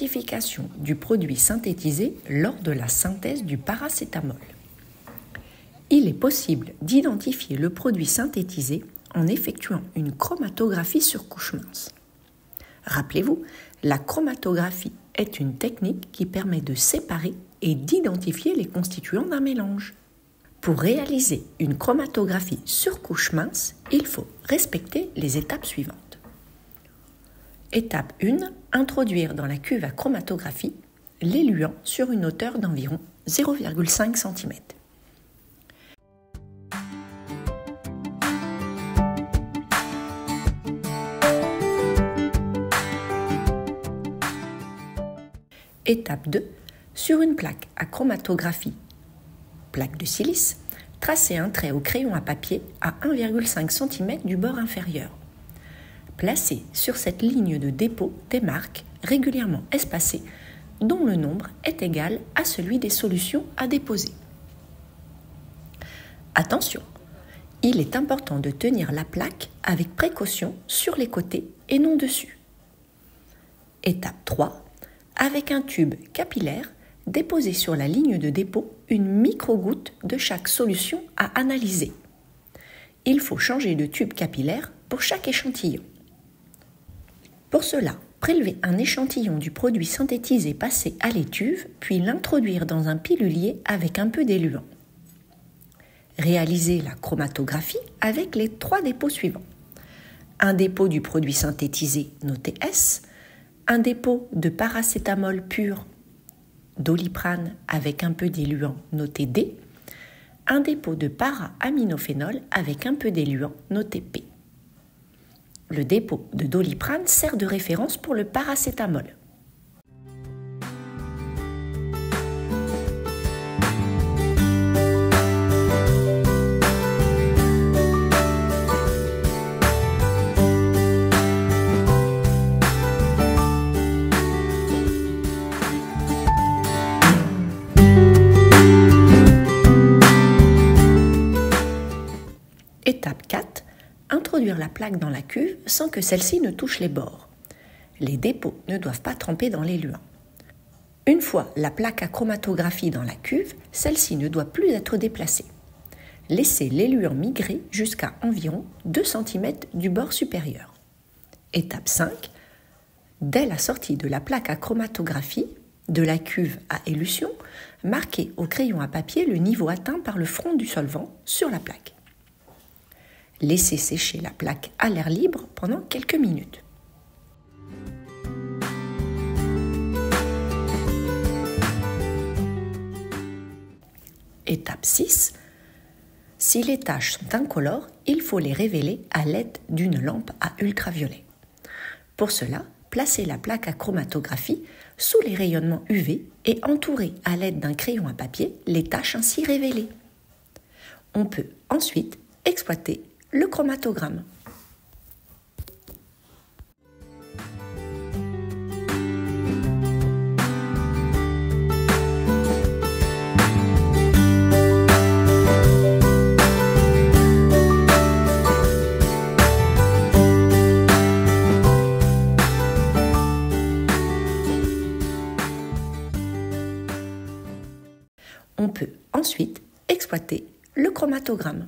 l'identification du produit synthétisé lors de la synthèse du paracétamol. Il est possible d'identifier le produit synthétisé en effectuant une chromatographie sur couche mince. Rappelez-vous, la chromatographie est une technique qui permet de séparer et d'identifier les constituants d'un mélange. Pour réaliser une chromatographie sur couche mince, il faut respecter les étapes suivantes. Étape 1. Introduire dans la cuve à chromatographie l'éluant sur une hauteur d'environ 0,5 cm. Étape 2. Sur une plaque à chromatographie, plaque de silice, tracez un trait au crayon à papier à 1,5 cm du bord inférieur. Placez sur cette ligne de dépôt des marques régulièrement espacées dont le nombre est égal à celui des solutions à déposer. Attention, il est important de tenir la plaque avec précaution sur les côtés et non dessus. Étape 3. Avec un tube capillaire, déposez sur la ligne de dépôt une micro-goutte de chaque solution à analyser. Il faut changer de tube capillaire pour chaque échantillon. Pour cela, prélevez un échantillon du produit synthétisé passé à l'étuve, puis l'introduire dans un pilulier avec un peu d'éluant. Réalisez la chromatographie avec les 3 dépôts suivants. Un dépôt du produit synthétisé noté S, un dépôt de paracétamol pur, Doliprane avec un peu d'éluant noté D, un dépôt de para-aminophénol avec un peu d'éluant noté P. Le dépôt de Doliprane sert de référence pour le paracétamol. Étape 4. Introduire la plaque dans la cuve sans que celle-ci ne touche les bords. Les dépôts ne doivent pas tremper dans l'éluant. Une fois la plaque à chromatographie dans la cuve, celle-ci ne doit plus être déplacée. Laissez l'éluant migrer jusqu'à environ 2 cm du bord supérieur. Étape 5. Dès la sortie de la plaque à chromatographie, de la cuve à élution, marquez au crayon à papier le niveau atteint par le front du solvant sur la plaque. Laissez sécher la plaque à l'air libre pendant quelques minutes. Étape 6. Si les taches sont incolores, il faut les révéler à l'aide d'une lampe à ultraviolet. Pour cela, placez la plaque à chromatographie sous les rayonnements UV et entourez à l'aide d'un crayon à papier les taches ainsi révélées. On peut ensuite exploiter le chromatogramme. On peut ensuite exploiter le chromatogramme.